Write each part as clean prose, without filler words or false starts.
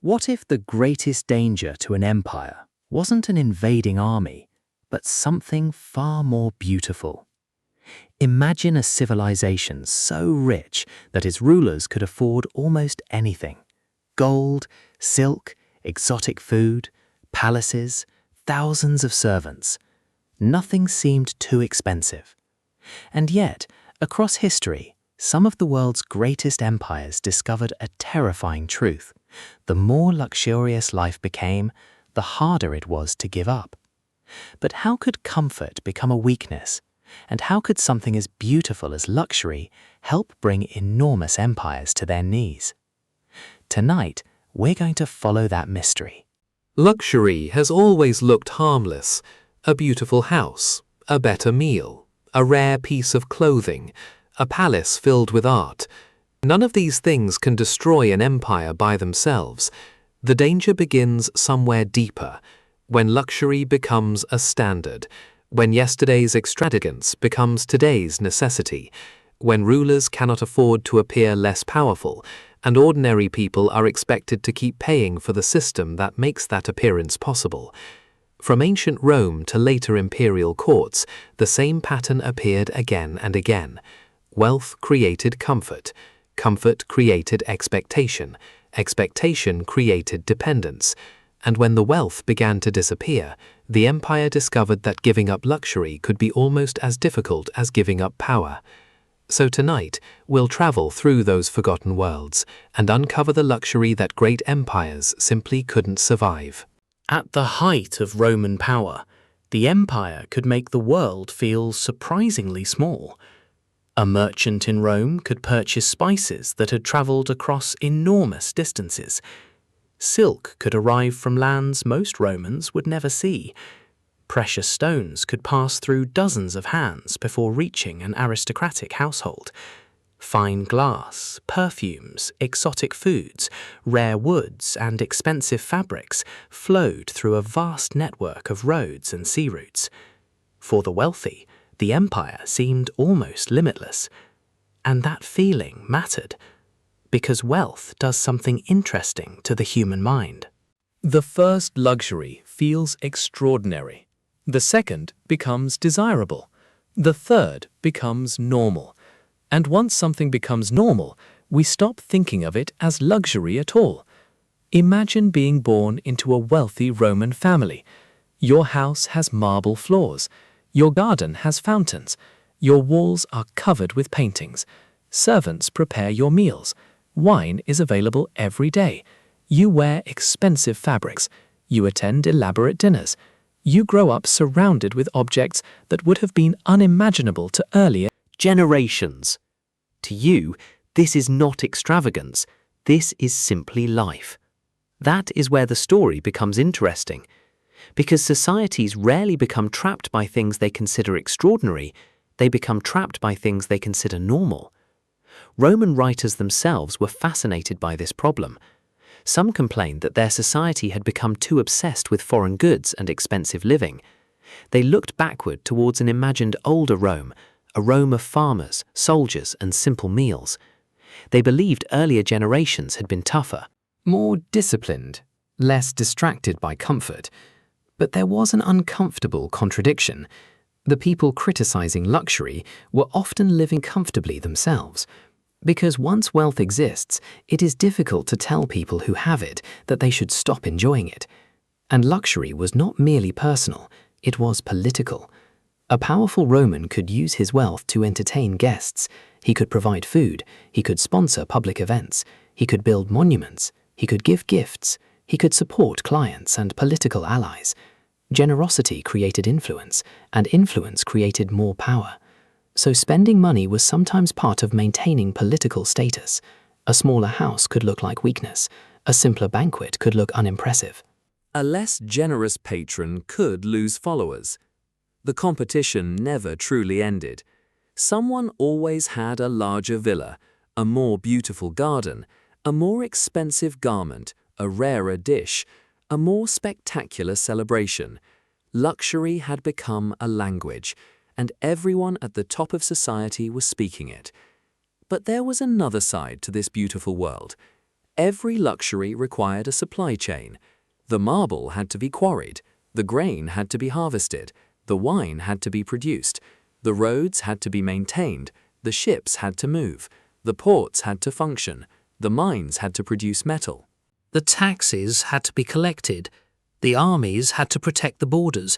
What if the greatest danger to an empire wasn't an invading army, but something far more beautiful? Imagine a civilization so rich that its rulers could afford almost anything: gold, silk, exotic food, palaces, thousands of servants. Nothing seemed too expensive. And yet, across history, some of the world's greatest empires discovered a terrifying truth. The more luxurious life became, the harder it was to give up. But how could comfort become a weakness? And how could something as beautiful as luxury help bring enormous empires to their knees? Tonight, we're going to follow that mystery. Luxury has always looked harmless. A beautiful house, a better meal, a rare piece of clothing, a palace filled with art. None of these things can destroy an empire by themselves. The danger begins somewhere deeper, when luxury becomes a standard, when yesterday's extravagance becomes today's necessity, when rulers cannot afford to appear less powerful, and ordinary people are expected to keep paying for the system that makes that appearance possible. From ancient Rome to later imperial courts, the same pattern appeared again and again. Wealth created comfort. Comfort created expectation. Expectation created dependence. And when the wealth began to disappear, the empire discovered that giving up luxury could be almost as difficult as giving up power. So tonight, we'll travel through those forgotten worlds and uncover the luxury that great empires simply couldn't survive. At the height of Roman power, the empire could make the world feel surprisingly small. A merchant in Rome could purchase spices that had traveled across enormous distances. Silk could arrive from lands most Romans would never see. Precious stones could pass through dozens of hands before reaching an aristocratic household. Fine glass, perfumes, exotic foods, rare woods, and expensive fabrics flowed through a vast network of roads and sea routes. For the wealthy, the empire seemed almost limitless. And that feeling mattered, because wealth does something interesting to the human mind. The first luxury feels extraordinary. The second becomes desirable. The third becomes normal. And once something becomes normal, we stop thinking of it as luxury at all. Imagine being born into a wealthy Roman family. Your house has marble floors. Your garden has fountains. Your walls are covered with paintings. Servants prepare your meals. Wine is available every day. You wear expensive fabrics. You attend elaborate dinners. You grow up surrounded with objects that would have been unimaginable to earlier Generations. To you, this is not extravagance. This is simply life. That is where the story becomes interesting. Because societies rarely become trapped by things they consider extraordinary, they become trapped by things they consider normal. Roman writers themselves were fascinated by this problem. Some complained that their society had become too obsessed with foreign goods and expensive living. They looked backward towards an imagined older Rome, a Rome of farmers, soldiers, and simple meals. They believed earlier generations had been tougher, more disciplined, less distracted by comfort. But there was an uncomfortable contradiction. The people criticizing luxury were often living comfortably themselves. Because once wealth exists, it is difficult to tell people who have it that they should stop enjoying it. And luxury was not merely personal, it was political. A powerful Roman could use his wealth to entertain guests. He could provide food. He could sponsor public events. He could build monuments. He could give gifts. He could support clients and political allies. Generosity created influence, and influence created more power. So spending money was sometimes part of maintaining political status. A smaller house could look like weakness. A simpler banquet could look unimpressive. A less generous patron could lose followers. The competition never truly ended. Someone always had a larger villa, a more beautiful garden, a more expensive garment, a rarer dish, a more spectacular celebration. Luxury had become a language, and everyone at the top of society was speaking it. But there was another side to this beautiful world. Every luxury required a supply chain. The marble had to be quarried, the grain had to be harvested, the wine had to be produced, the roads had to be maintained, the ships had to move, the ports had to function, the mines had to produce metal. The taxes had to be collected. The armies had to protect the borders.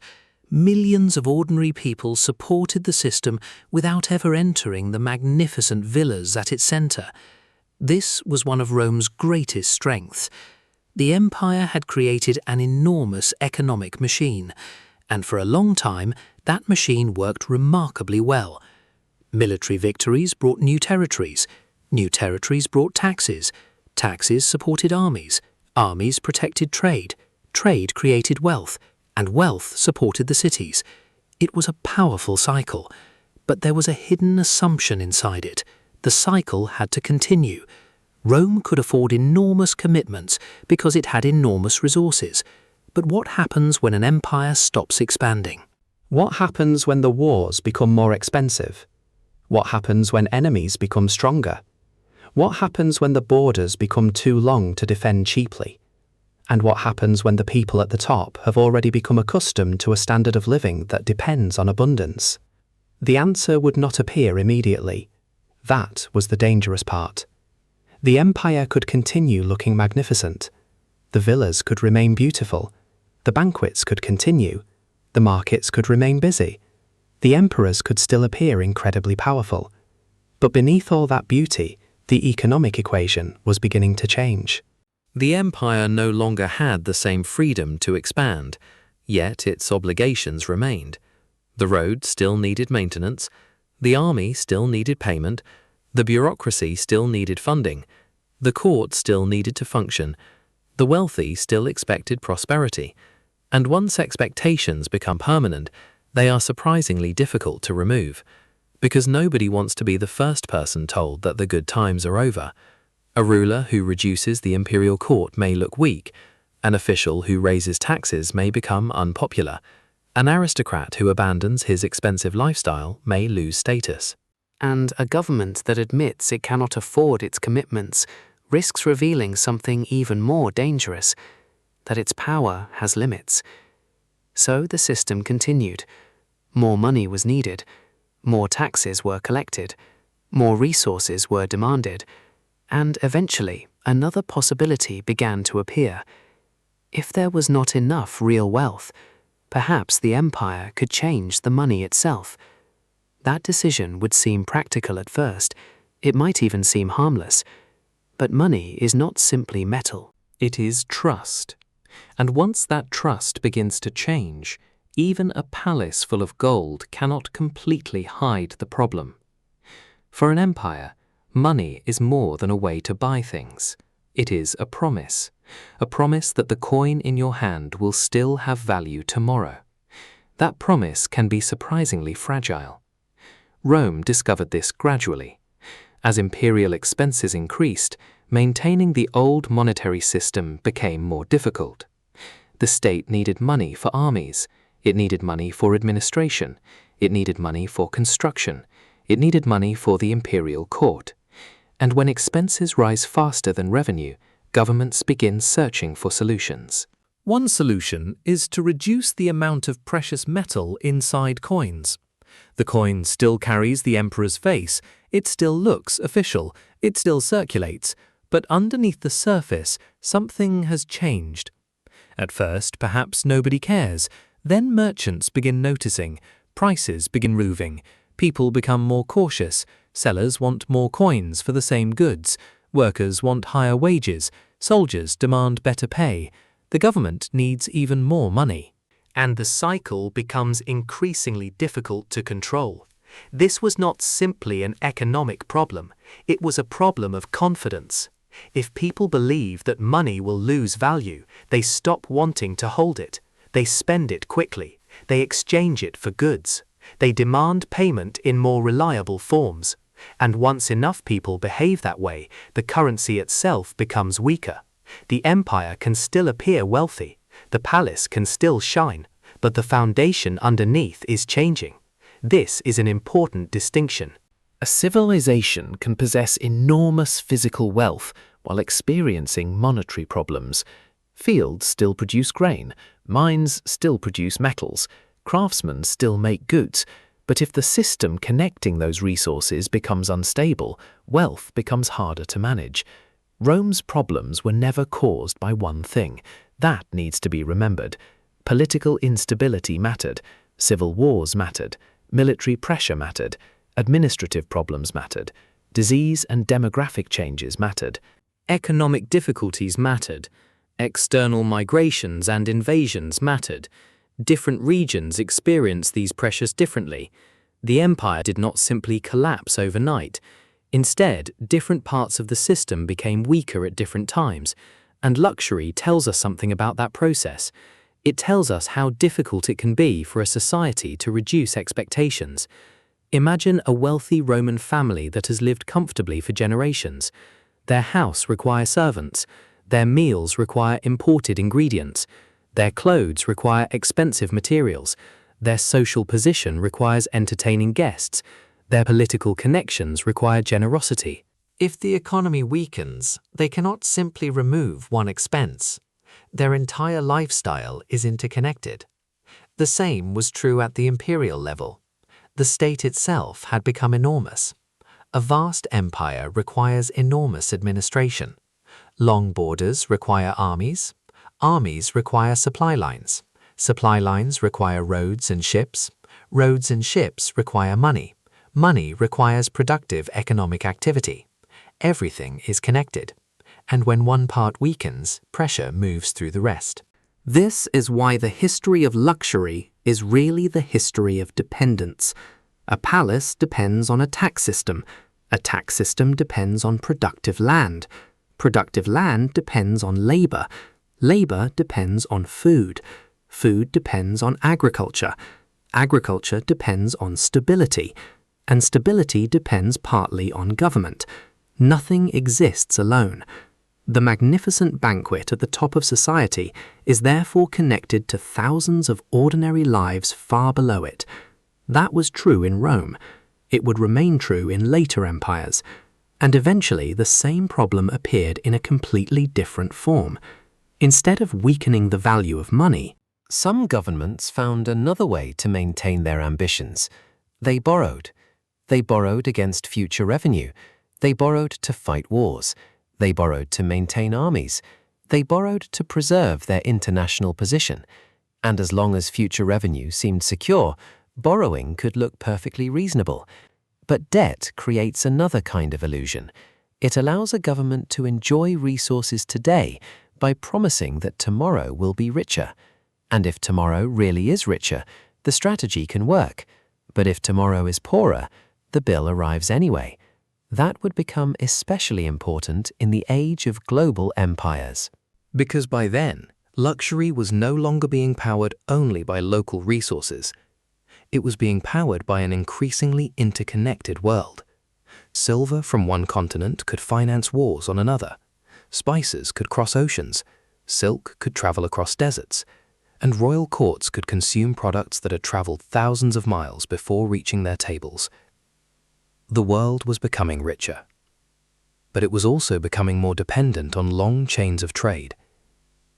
Millions of ordinary people supported the system without ever entering the magnificent villas at its centre. This was one of Rome's greatest strengths. The empire had created an enormous economic machine, and for a long time that machine worked remarkably well. Military victories brought new territories brought taxes, taxes supported armies, armies protected trade, trade created wealth, and wealth supported the cities. It was a powerful cycle, but there was a hidden assumption inside it. The cycle had to continue. Rome could afford enormous commitments because it had enormous resources. But what happens when an empire stops expanding? What happens when the wars become more expensive? What happens when enemies become stronger? What happens when the borders become too long to defend cheaply? And what happens when the people at the top have already become accustomed to a standard of living that depends on abundance? The answer would not appear immediately. That was the dangerous part. The empire could continue looking magnificent. The villas could remain beautiful. The banquets could continue. The markets could remain busy. The emperors could still appear incredibly powerful. But beneath all that beauty, the economic equation was beginning to change. The empire no longer had the same freedom to expand, yet its obligations remained. The road still needed maintenance, the army still needed payment, the bureaucracy still needed funding, the court still needed to function, the wealthy still expected prosperity, and once expectations become permanent, they are surprisingly difficult to remove, because nobody wants to be the first person told that the good times are over. A ruler who reduces the imperial court may look weak, an official who raises taxes may become unpopular, an aristocrat who abandons his expensive lifestyle may lose status. And a government that admits it cannot afford its commitments risks revealing something even more dangerous, that its power has limits. So the system continued. More money was needed, more taxes were collected, more resources were demanded, and eventually another possibility began to appear. If there was not enough real wealth, perhaps the empire could change the money itself. That decision would seem practical at first, it might even seem harmless, but money is not simply metal. It is trust. And once that trust begins to change, even a palace full of gold cannot completely hide the problem. For an empire, money is more than a way to buy things. It is a promise that the coin in your hand will still have value tomorrow. That promise can be surprisingly fragile. Rome discovered this gradually. As imperial expenses increased, maintaining the old monetary system became more difficult. The state needed money for armies, it needed money for administration, it needed money for construction, it needed money for the imperial court. And when expenses rise faster than revenue, governments begin searching for solutions. One solution is to reduce the amount of precious metal inside coins. The coin still carries the emperor's face, it still looks official, it still circulates, but underneath the surface, something has changed. At first, perhaps nobody cares. Then merchants begin noticing, prices begin moving, people become more cautious, sellers want more coins for the same goods, workers want higher wages, soldiers demand better pay, the government needs even more money. And the cycle becomes increasingly difficult to control. This was not simply an economic problem, it was a problem of confidence. If people believe that money will lose value, they stop wanting to hold it. They spend it quickly. They exchange it for goods. They demand payment in more reliable forms. And once enough people behave that way, the currency itself becomes weaker. The empire can still appear wealthy. The palace can still shine. But the foundation underneath is changing. This is an important distinction. A civilization can possess enormous physical wealth while experiencing monetary problems. Fields still produce grain, mines still produce metals, craftsmen still make goods, but if the system connecting those resources becomes unstable, wealth becomes harder to manage. Rome's problems were never caused by one thing. That needs to be remembered. Political instability mattered, civil wars mattered, military pressure mattered, administrative problems mattered, disease and demographic changes mattered. Economic difficulties mattered. External migrations and invasions mattered. Different regions experienced these pressures differently. The empire did not simply collapse overnight. Instead, different parts of the system became weaker at different times, and luxury tells us something about that process. It tells us how difficult it can be for a society to reduce expectations. Imagine a wealthy Roman family that has lived comfortably for generations. Their house requires servants. Their meals require imported ingredients. Their clothes require expensive materials. Their social position requires entertaining guests. Their political connections require generosity. If the economy weakens, they cannot simply remove one expense. Their entire lifestyle is interconnected. The same was true at the imperial level. The state itself had become enormous. A vast empire requires enormous administration. Long borders require armies. Armies require supply lines. Supply lines require roads and ships. Roads and ships require money. Money requires productive economic activity. Everything is connected. And when one part weakens, pressure moves through the rest. This is why the history of luxury is really the history of dependence. A palace depends on a tax system. A tax system depends on productive land. Productive land depends on labor. Labor depends on food. Food depends on agriculture. Agriculture depends on stability. And stability depends partly on government. Nothing exists alone. The magnificent banquet at the top of society is therefore connected to thousands of ordinary lives far below it. That was true in Rome. It would remain true in later empires. And eventually the same problem appeared in a completely different form. Instead of weakening the value of money, some governments found another way to maintain their ambitions. They borrowed. They borrowed against future revenue. They borrowed to fight wars. They borrowed to maintain armies. They borrowed to preserve their international position. And as long as future revenue seemed secure, borrowing could look perfectly reasonable. But debt creates another kind of illusion. It allows a government to enjoy resources today by promising that tomorrow will be richer. And if tomorrow really is richer, the strategy can work. But if tomorrow is poorer, the bill arrives anyway. That would become especially important in the age of global empires. Because by then, luxury was no longer being powered only by local resources. It was being powered by an increasingly interconnected world. Silver from one continent could finance wars on another. Spices could cross oceans. Silk could travel across deserts. And royal courts could consume products that had traveled thousands of miles before reaching their tables. The world was becoming richer. But it was also becoming more dependent on long chains of trade.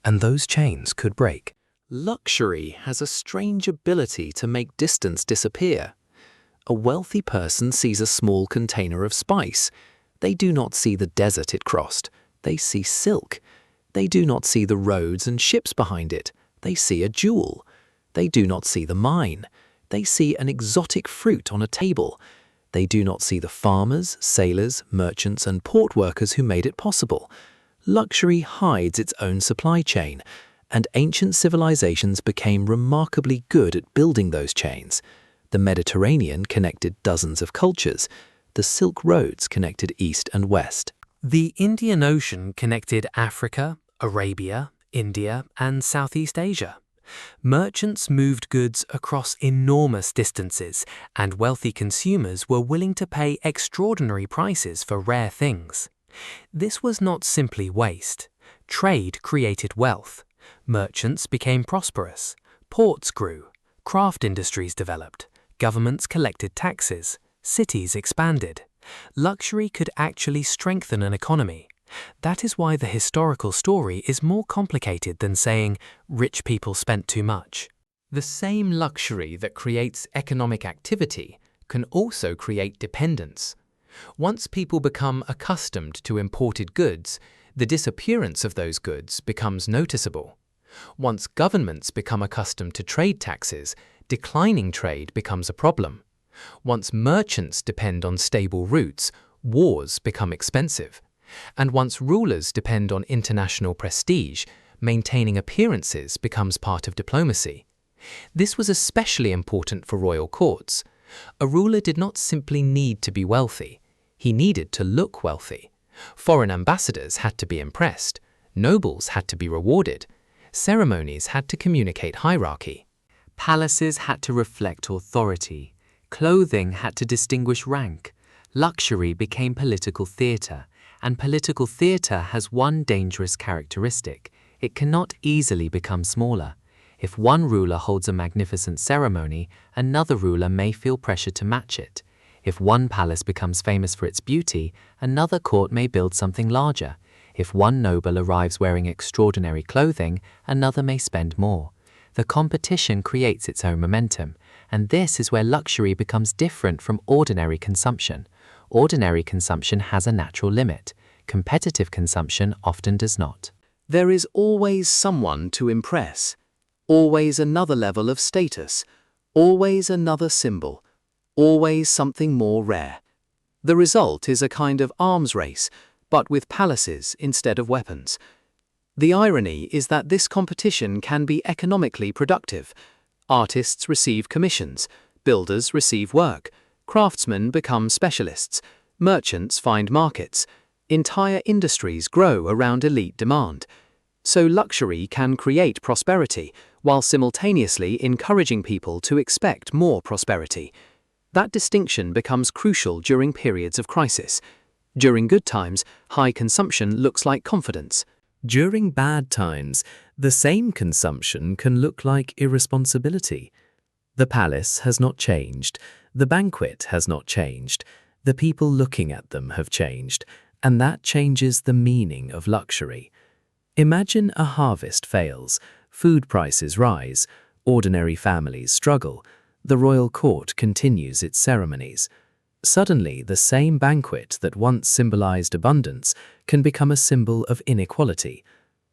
And those chains could break. Luxury has a strange ability to make distance disappear. A wealthy person sees a small container of spice. They do not see the desert it crossed. They see silk. They do not see the roads and ships behind it. They see a jewel. They do not see the mine. They see an exotic fruit on a table. They do not see the farmers, sailors, merchants, and port workers who made it possible. Luxury hides its own supply chain, and ancient civilizations became remarkably good at building those chains. The Mediterranean connected dozens of cultures. The Silk Roads connected East and West. The Indian Ocean connected Africa, Arabia, India, and Southeast Asia. Merchants moved goods across enormous distances, and wealthy consumers were willing to pay extraordinary prices for rare things. This was not simply waste. Trade created wealth. Merchants became prosperous. Ports grew. Craft industries developed. Governments collected taxes. Cities expanded. Luxury could actually strengthen an economy. That is why the historical story is more complicated than saying rich people spent too much. The same luxury that creates economic activity can also create dependence. Once people become accustomed to imported goods, the disappearance of those goods becomes noticeable. Once governments become accustomed to trade taxes, declining trade becomes a problem. Once merchants depend on stable routes, wars become expensive. And once rulers depend on international prestige, maintaining appearances becomes part of diplomacy. This was especially important for royal courts. A ruler did not simply need to be wealthy. He needed to look wealthy. Foreign ambassadors had to be impressed. Nobles had to be rewarded. Ceremonies had to communicate hierarchy. Palaces had to reflect authority. Clothing had to distinguish rank. Luxury became political theatre, and political theatre has one dangerous characteristic. It cannot easily become smaller. If one ruler holds a magnificent ceremony, another ruler may feel pressure to match it. If one palace becomes famous for its beauty, another court may build something larger. If one noble arrives wearing extraordinary clothing, another may spend more. The competition creates its own momentum, and this is where luxury becomes different from ordinary consumption. Ordinary consumption has a natural limit. Competitive consumption often does not. There is always someone to impress, always another level of status, always another symbol, always something more rare. The result is a kind of arms race, but with palaces instead of weapons. The irony is that this competition can be economically productive. Artists receive commissions, builders receive work, craftsmen become specialists, merchants find markets, entire industries grow around elite demand. So luxury can create prosperity, while simultaneously encouraging people to expect more prosperity. That distinction becomes crucial during periods of crisis. During good times, high consumption looks like confidence. During bad times, the same consumption can look like irresponsibility. The palace has not changed, the banquet has not changed, the people looking at them have changed, and that changes the meaning of luxury. Imagine a harvest fails, food prices rise, ordinary families struggle, the royal court continues its ceremonies. Suddenly, the same banquet that once symbolized abundance can become a symbol of inequality.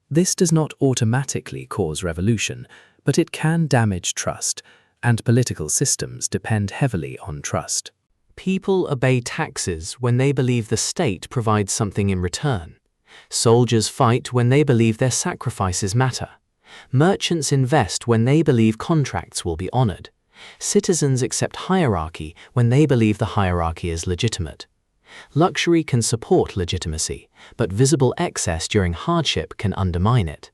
This does not automatically cause revolution, but it can damage trust, and political systems depend heavily on trust. People obey taxes when they believe the state provides something in return. Soldiers fight when they believe their sacrifices matter. Merchants invest when they believe contracts will be honored. Citizens accept hierarchy when they believe the hierarchy is legitimate. Luxury can support legitimacy, but visible excess during hardship can undermine it.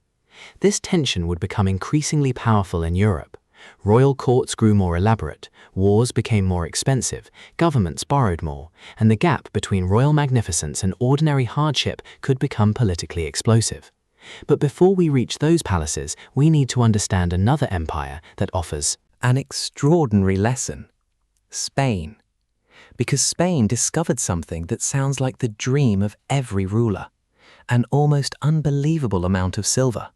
This tension would become increasingly powerful in Europe. Royal courts grew more elaborate, wars became more expensive, governments borrowed more, and the gap between royal magnificence and ordinary hardship could become politically explosive. But before we reach those palaces, we need to understand another empire that offers an extraordinary lesson: Spain. Because Spain discovered something that sounds like the dream of every ruler: an almost unbelievable amount of silver.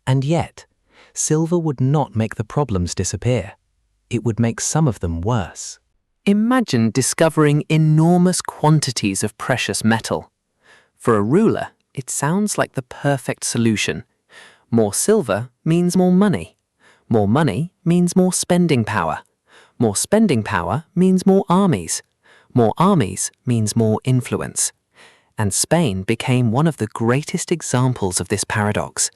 And yet, silver would not make the problems disappear. It would make some of them worse. Imagine discovering enormous quantities of precious metal. For a ruler, it sounds like the perfect solution. More silver means more money. More money means more spending power. More spending power means more armies. More armies means more influence. And Spain became one of the greatest examples of this paradox.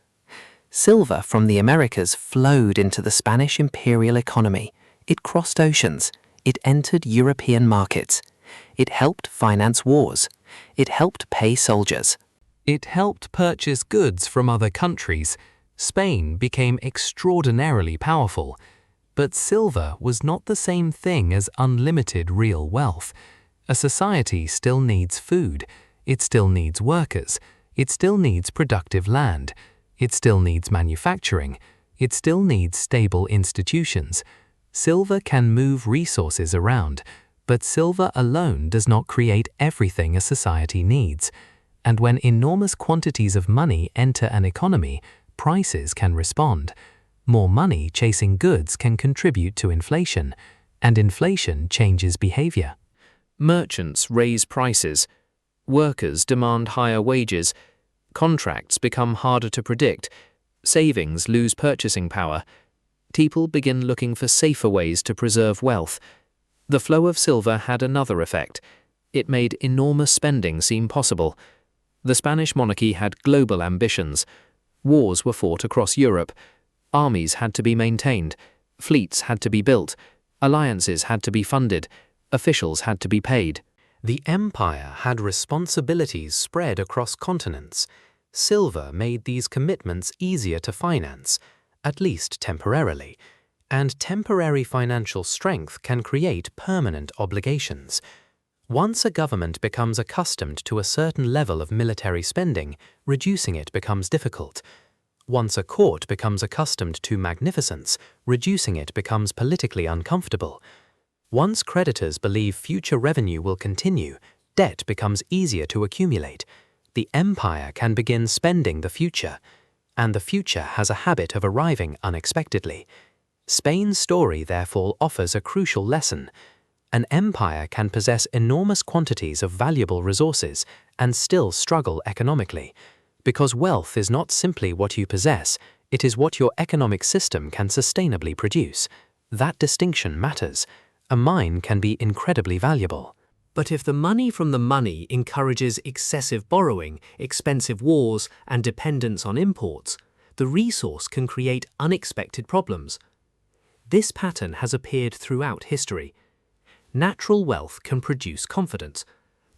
Silver from the Americas flowed into the Spanish imperial economy. It crossed oceans. It entered European markets. It helped finance wars. It helped pay soldiers. It helped purchase goods from other countries. Spain became extraordinarily powerful. But silver was not the same thing as unlimited real wealth. A society still needs food. It still needs workers. It still needs productive land. It still needs manufacturing. It still needs stable institutions. Silver can move resources around, but silver alone does not create everything a society needs. And when enormous quantities of money enter an economy, prices can respond. More money chasing goods can contribute to inflation, and inflation changes behavior. Merchants raise prices. Workers demand higher wages. Contracts become harder to predict. Savings lose purchasing power. People begin looking for safer ways to preserve wealth. The flow of silver had another effect. It made enormous spending seem possible. The Spanish monarchy had global ambitions. Wars were fought across Europe. Armies had to be maintained. Fleets had to be built. Alliances had to be funded. Officials had to be paid. The empire had responsibilities spread across continents. Silver made these commitments easier to finance, at least temporarily, and temporary financial strength can create permanent obligations. Once a government becomes accustomed to a certain level of military spending, reducing it becomes difficult. Once a court becomes accustomed to magnificence, reducing it becomes politically uncomfortable. Once creditors believe future revenue will continue, debt becomes easier to accumulate. The empire can begin spending the future, and the future has a habit of arriving unexpectedly. Spain's story therefore offers a crucial lesson. An empire can possess enormous quantities of valuable resources and still struggle economically, because wealth is not simply what you possess, it is what your economic system can sustainably produce. That distinction matters. A mine can be incredibly valuable. But if the money from the money encourages excessive borrowing, expensive wars, and dependence on imports, the resource can create unexpected problems. This pattern has appeared throughout history. Natural wealth can produce confidence.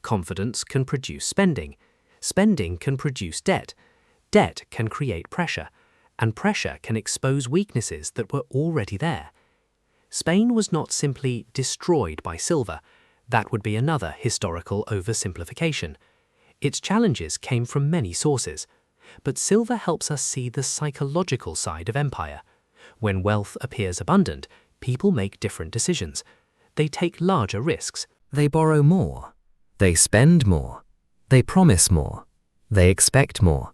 Confidence can produce spending. Spending can produce debt. Debt can create pressure, and pressure can expose weaknesses that were already there. Spain was not simply destroyed by silver. That would be another historical oversimplification. Its challenges came from many sources, but silver helps us see the psychological side of empire. When wealth appears abundant, people make different decisions. They take larger risks. They borrow more. They spend more. They promise more. They expect more.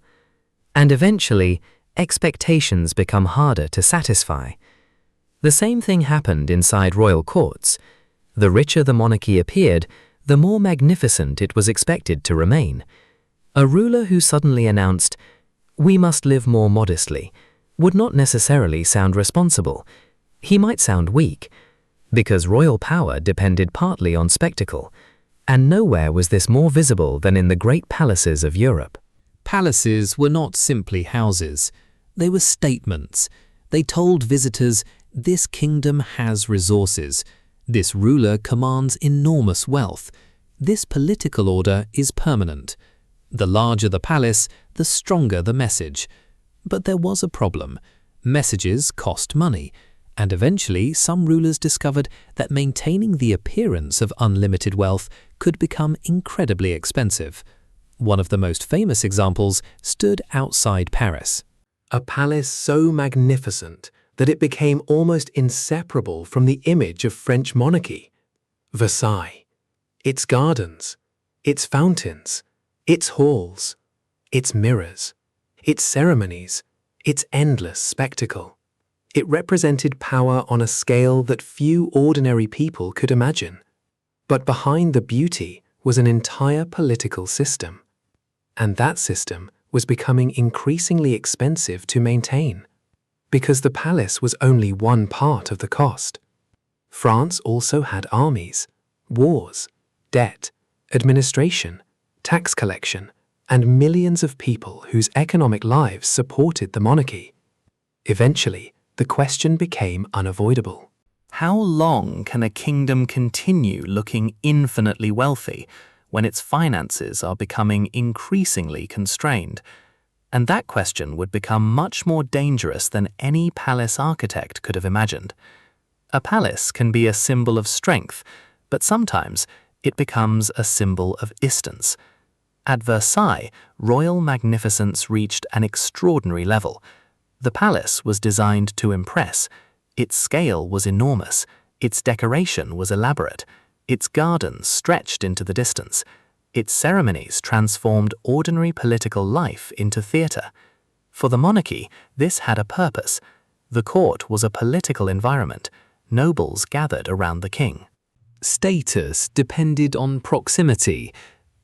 And eventually, expectations become harder to satisfy. The same thing happened inside royal courts. The richer the monarchy appeared, the more magnificent it was expected to remain. A ruler who suddenly announced, "We must live more modestly," would not necessarily sound responsible. He might sound weak, because royal power depended partly on spectacle, and nowhere was this more visible than in the great palaces of Europe. Palaces were not simply houses. They were statements. They told visitors, this kingdom has resources. This ruler commands enormous wealth. This political order is permanent. The larger the palace, the stronger the message. But there was a problem. Messages cost money, and eventually some rulers discovered that maintaining the appearance of unlimited wealth could become incredibly expensive. One of the most famous examples stood outside Paris. A palace so magnificent that it became almost inseparable from the image of French monarchy. Versailles. Its gardens, its fountains, its halls, its mirrors, its ceremonies, its endless spectacle. It represented power on a scale that few ordinary people could imagine. But behind the beauty was an entire political system. And that system was becoming increasingly expensive to maintain, because the palace was only one part of the cost. France also had armies, wars, debt, administration, tax collection, and millions of people whose economic lives supported the monarchy. Eventually, the question became unavoidable. How long can a kingdom continue looking infinitely wealthy when its finances are becoming increasingly constrained? And that question would become much more dangerous than any palace architect could have imagined. A palace can be a symbol of strength, but sometimes it becomes a symbol of distance. At Versailles, royal magnificence reached an extraordinary level. The palace was designed to impress. Its scale was enormous. Its decoration was elaborate. Its gardens stretched into the distance. Its ceremonies transformed ordinary political life into theatre. For the monarchy, this had a purpose. The court was a political environment. Nobles gathered around the king. Status depended on proximity.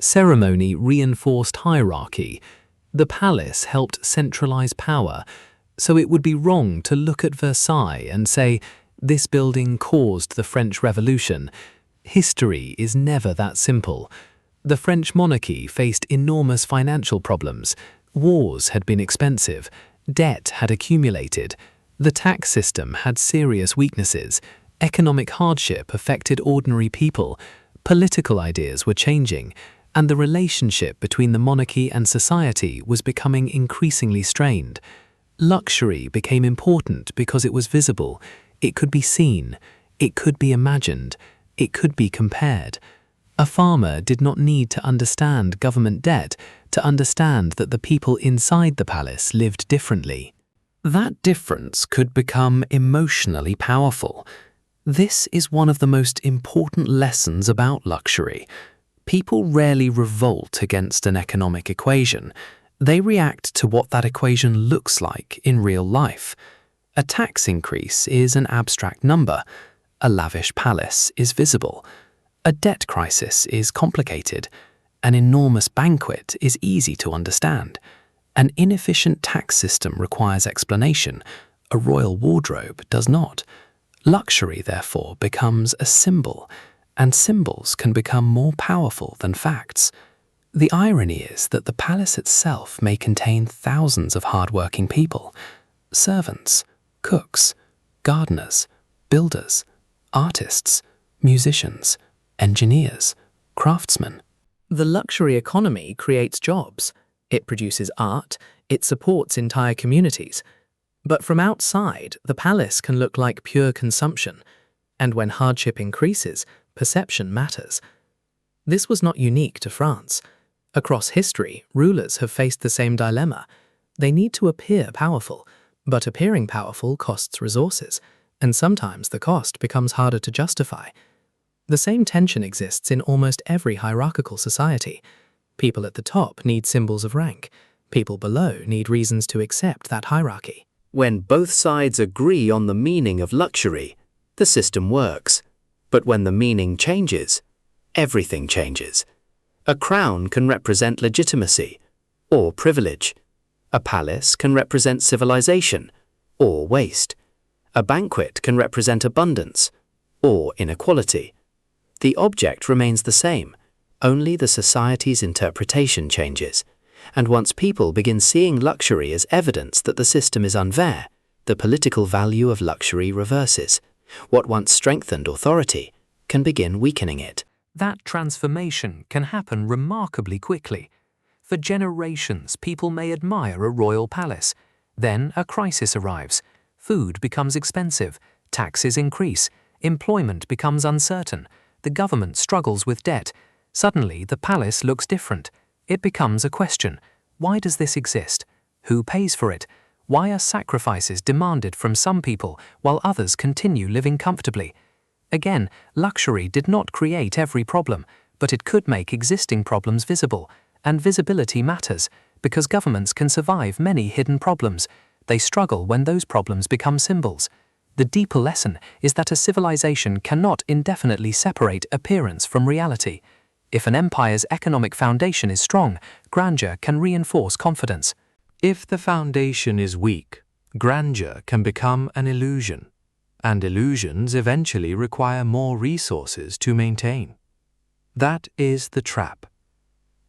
Ceremony reinforced hierarchy. The palace helped centralize power, so it would be wrong to look at Versailles and say, "This building caused the French Revolution." History is never that simple. The French monarchy faced enormous financial problems. Wars had been expensive. Debt had accumulated. The tax system had serious weaknesses. Economic hardship affected ordinary people. Political ideas were changing, and the relationship between the monarchy and society was becoming increasingly strained. Luxury became important because it was visible. It could be seen. It could be imagined. It could be compared. A farmer did not need to understand government debt to understand that the people inside the palace lived differently. That difference could become emotionally powerful. This is one of the most important lessons about luxury. People rarely revolt against an economic equation. They react to what that equation looks like in real life. A tax increase is an abstract number. A lavish palace is visible. A debt crisis is complicated. An enormous banquet is easy to understand. An inefficient tax system requires explanation. A royal wardrobe does not. Luxury, therefore, becomes a symbol, and symbols can become more powerful than facts. The irony is that the palace itself may contain thousands of hard-working people, servants, cooks, gardeners, builders, artists, musicians, engineers, craftsmen. The luxury economy creates jobs. It produces art. It supports entire communities. But from outside, the palace can look like pure consumption. And when hardship increases, perception matters. This was not unique to France. Across history, rulers have faced the same dilemma. They need to appear powerful, but appearing powerful costs resources, and sometimes the cost becomes harder to justify. The same tension exists in almost every hierarchical society. People at the top need symbols of rank. People below need reasons to accept that hierarchy. When both sides agree on the meaning of luxury, the system works. But when the meaning changes, everything changes. A crown can represent legitimacy or privilege. A palace can represent civilization or waste. A banquet can represent abundance or inequality. The object remains the same, only the society's interpretation changes. And once people begin seeing luxury as evidence that the system is unfair, the political value of luxury reverses. What once strengthened authority can begin weakening it. That transformation can happen remarkably quickly. For generations, people may admire a royal palace. Then a crisis arrives. Food becomes expensive, taxes increase, employment becomes uncertain, the government struggles with debt. Suddenly, the palace looks different. It becomes a question. Why does this exist? Who pays for it? Why are sacrifices demanded from some people while others continue living comfortably? Again, luxury did not create every problem, but it could make existing problems visible. And visibility matters, because governments can survive many hidden problems. They struggle when those problems become symbols. The deeper lesson is that a civilization cannot indefinitely separate appearance from reality. If an empire's economic foundation is strong, grandeur can reinforce confidence. If the foundation is weak, grandeur can become an illusion, and illusions eventually require more resources to maintain. That is the trap.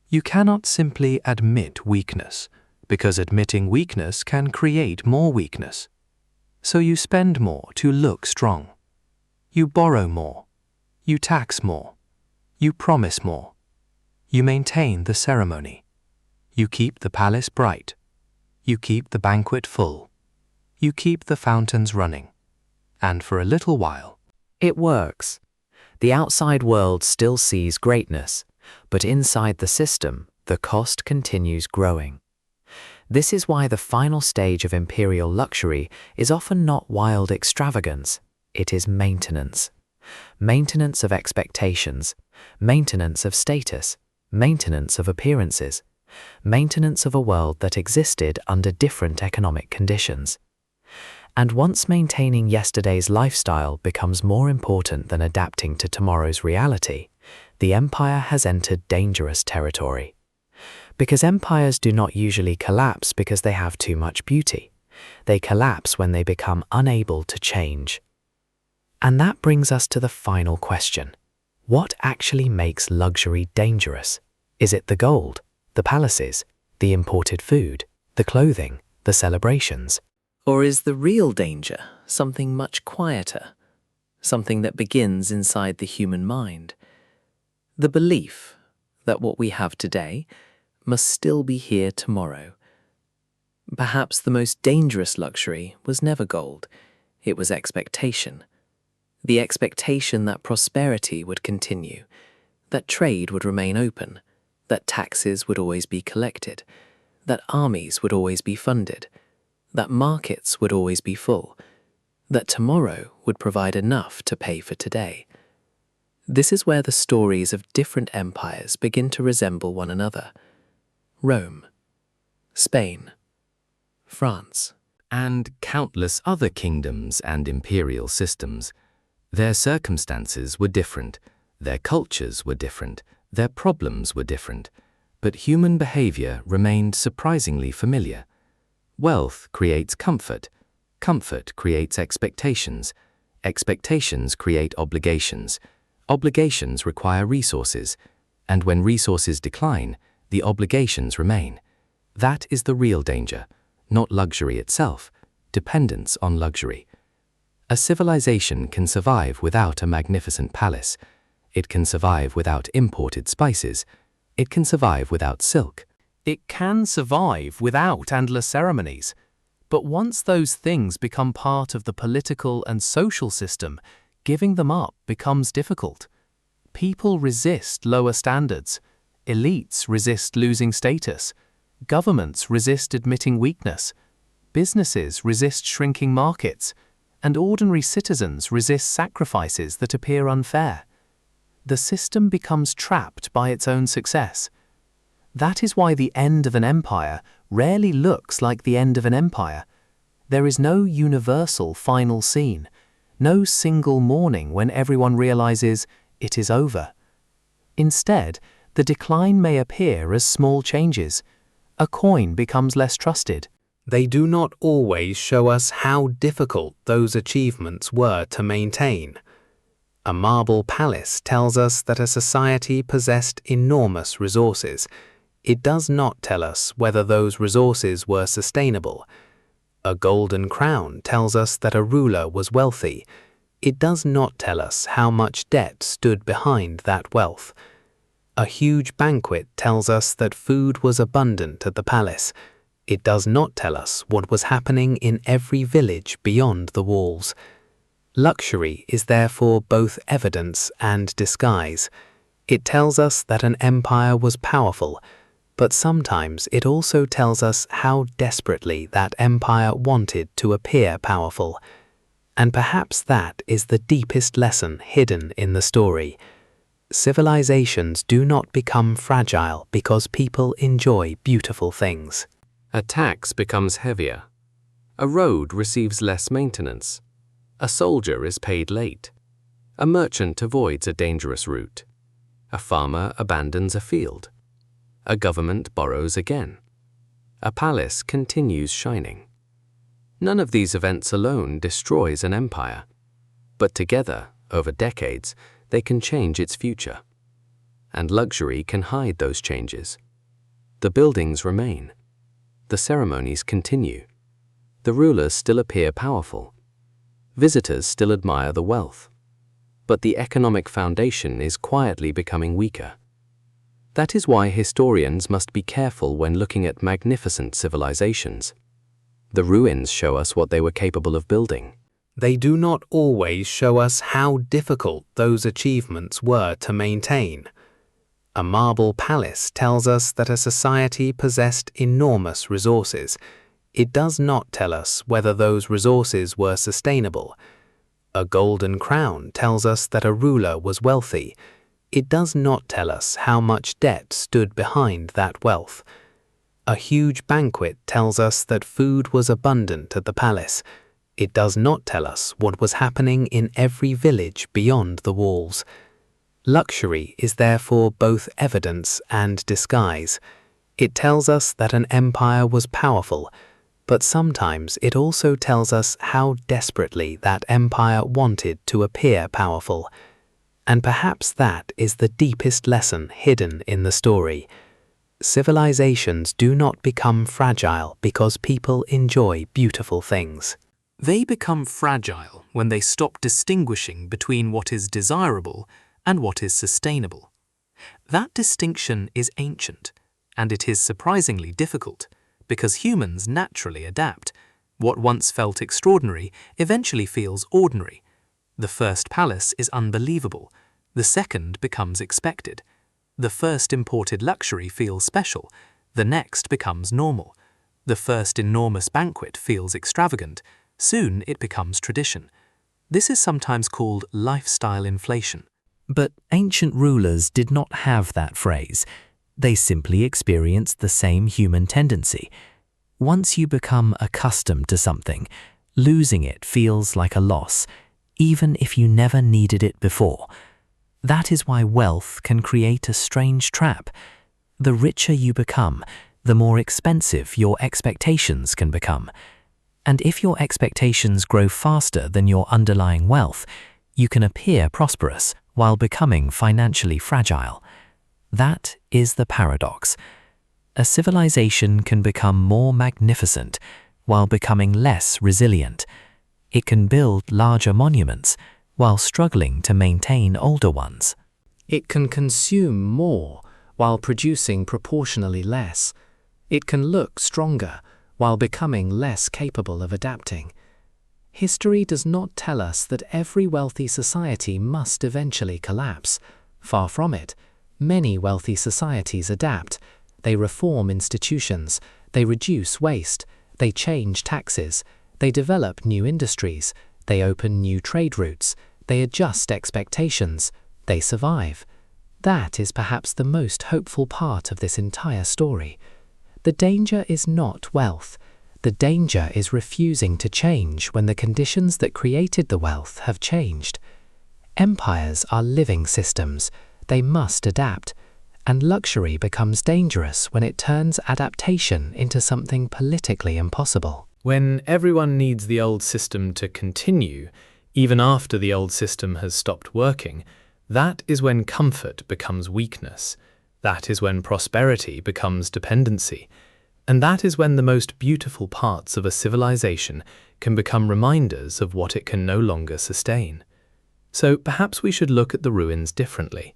You cannot simply admit weakness, because admitting weakness can create more weakness. So you spend more to look strong. You borrow more. You tax more. You promise more. You maintain the ceremony. You keep the palace bright. You keep the banquet full. You keep the fountains running. And for a little while, It works. The outside world still sees greatness, but inside the system, the cost continues growing. This is why the final stage of imperial luxury is often not wild extravagance, it is maintenance. Maintenance of expectations, maintenance of status, maintenance of appearances, maintenance of a world that existed under different economic conditions. And once maintaining yesterday's lifestyle becomes more important than adapting to tomorrow's reality, the empire has entered dangerous territory. Because empires do not usually collapse because they have too much beauty. They collapse when they become unable to change. And that brings us to the final question. What actually makes luxury dangerous? Is it the gold, the palaces, the imported food, the clothing, the celebrations? Or is the real danger something much quieter, something that begins inside the human mind? The belief that what we have today must still be here tomorrow. Perhaps the most dangerous luxury was never gold, it was expectation. The expectation that prosperity would continue, that trade would remain open, that taxes would always be collected, that armies would always be funded, that markets would always be full, that tomorrow would provide enough to pay for today. This is where the stories of different empires begin to resemble one another. Rome, Spain, France, and countless other kingdoms and imperial systems. Their circumstances were different, their cultures were different, their problems were different, but human behavior remained surprisingly familiar. Wealth creates comfort, comfort creates expectations, expectations create obligations, obligations require resources, and when resources decline, the obligations remain. That is the real danger, not luxury itself, dependence on luxury. A civilization can survive without a magnificent palace. It can survive without imported spices. It can survive without silk. It can survive without endless ceremonies. But once those things become part of the political and social system, giving them up becomes difficult. People resist lower standards. Elites resist losing status. Governments resist admitting weakness. Businesses resist shrinking markets. And ordinary citizens resist sacrifices that appear unfair. The system becomes trapped by its own success. That is why the end of an empire rarely looks like the end of an empire. There is no universal final scene, no single morning when everyone realizes it is over. Instead, the decline may appear as small changes. A coin becomes less trusted. They do not always show us how difficult those achievements were to maintain. A marble palace tells us that a society possessed enormous resources. It does not tell us whether those resources were sustainable. A golden crown tells us that a ruler was wealthy. It does not tell us how much debt stood behind that wealth. A huge banquet tells us that food was abundant at the palace. It does not tell us what was happening in every village beyond the walls. Luxury is therefore both evidence and disguise. It tells us that an empire was powerful, but sometimes it also tells us how desperately that empire wanted to appear powerful. And perhaps that is the deepest lesson hidden in the story. Civilizations do not become fragile because people enjoy beautiful things. A tax becomes heavier. A road receives less maintenance. A soldier is paid late. A merchant avoids a dangerous route. A farmer abandons a field. A government borrows again. A palace continues shining. None of these events alone destroys an empire, but together, over decades, they can change its future. And luxury can hide those changes. The buildings remain. The ceremonies continue. The rulers still appear powerful. Visitors still admire the wealth. But the economic foundation is quietly becoming weaker. That is why historians must be careful when looking at magnificent civilizations. The ruins show us what they were capable of building. They do not always show us how difficult those achievements were to maintain. A marble palace tells us that a society possessed enormous resources. It does not tell us whether those resources were sustainable. A golden crown tells us that a ruler was wealthy. it does not tell us how much debt stood behind that wealth. A huge banquet tells us that food was abundant at the palace. It does not tell us what was happening in every village beyond the walls. Luxury is therefore both evidence and disguise. It tells us that an empire was powerful, but sometimes it also tells us how desperately that empire wanted to appear powerful. And perhaps that is the deepest lesson hidden in the story. Civilizations do not become fragile because people enjoy beautiful things. They become fragile when they stop distinguishing between what is desirable and what is sustainable. That distinction is ancient, and it is surprisingly difficult, because humans naturally adapt. What once felt extraordinary eventually feels ordinary. The first palace is unbelievable. The second becomes expected. The first imported luxury feels special. The next becomes normal. The first enormous banquet feels extravagant. Soon it becomes tradition. This is sometimes called lifestyle inflation. But ancient rulers did not have that phrase. They simply experienced the same human tendency. Once you become accustomed to something, losing it feels like a loss, even if you never needed it before. That is why wealth can create a strange trap. The richer you become, the more expensive your expectations can become. And if your expectations grow faster than your underlying wealth, you can appear prosperous while becoming financially fragile. That is the paradox. A civilization can become more magnificent while becoming less resilient. It can build larger monuments while struggling to maintain older ones. It can consume more while producing proportionally less. It can look stronger while becoming less capable of adapting. History does not tell us that every wealthy society must eventually collapse. Far from it. Many wealthy societies adapt. They reform institutions. They reduce waste. They change taxes. They develop new industries. They open new trade routes. They adjust expectations. They survive. That is perhaps the most hopeful part of this entire story. The danger is not wealth. The danger is refusing to change when the conditions that created the wealth have changed. Empires are living systems. They must adapt. And luxury becomes dangerous when it turns adaptation into something politically impossible. When everyone needs the old system to continue, even after the old system has stopped working, that is when comfort becomes weakness. That is when prosperity becomes dependency. And that is when the most beautiful parts of a civilization can become reminders of what it can no longer sustain. So perhaps we should look at the ruins differently.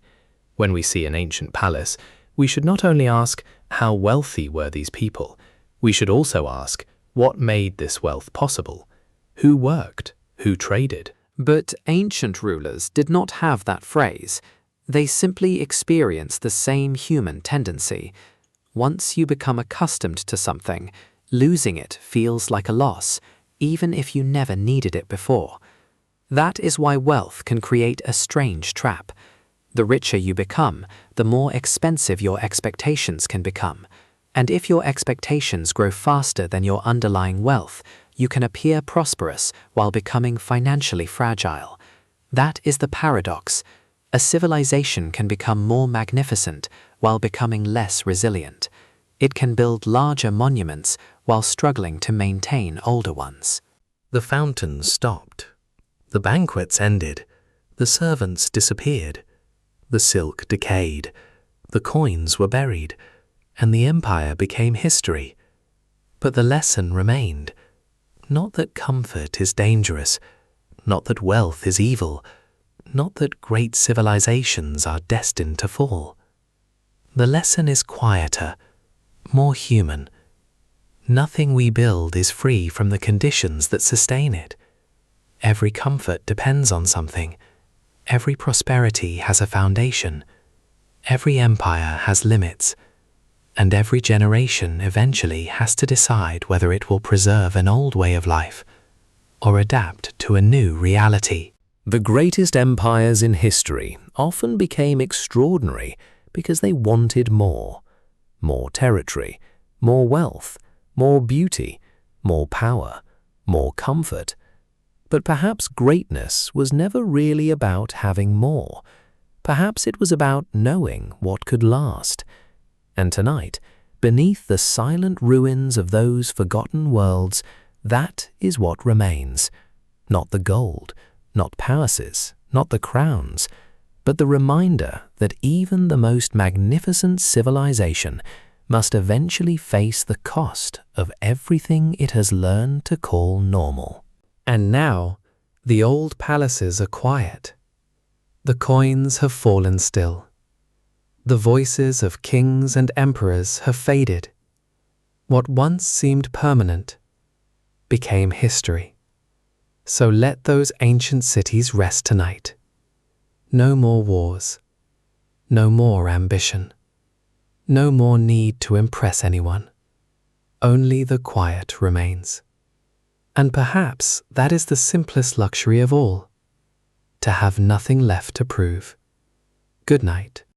When we see an ancient palace, we should not only ask, how wealthy were these people? We should also ask, what made this wealth possible? Who worked? Who traded? But ancient rulers did not have that phrase. They simply experienced the same human tendency. Once you become accustomed to something, losing it feels like a loss, even if you never needed it before. That is why wealth can create a strange trap. The richer you become, the more expensive your expectations can become. And if your expectations grow faster than your underlying wealth, you can appear prosperous while becoming financially fragile. That is the paradox. A civilization can become more magnificent while becoming less resilient. It can build larger monuments while struggling to maintain older ones. The fountains stopped. The banquets ended. The servants disappeared. The silk decayed. The coins were buried. And the empire became history. But the lesson remained. Not that comfort is dangerous. Not that wealth is evil. Not that great civilizations are destined to fall. The lesson is quieter, more human. Nothing we build is free from the conditions that sustain it. Every comfort depends on something. Every prosperity has a foundation. Every empire has limits. And every generation eventually has to decide whether it will preserve an old way of life or adapt to a new reality. The greatest empires in history often became extraordinary because they wanted more. More territory, more wealth, more beauty, more power, more comfort. But perhaps greatness was never really about having more. Perhaps it was about knowing what could last. And tonight, beneath the silent ruins of those forgotten worlds, that is what remains. Not the gold, not palaces, not the crowns, but the reminder that even the most magnificent civilization must eventually face the cost of everything it has learned to call normal. And now, the old palaces are quiet. The coins have fallen still. The voices of kings and emperors have faded. What once seemed permanent became history. So let those ancient cities rest tonight. No more wars. No more ambition. No more need to impress anyone. Only the quiet remains. And perhaps that is the simplest luxury of all, to have nothing left to prove. Good night.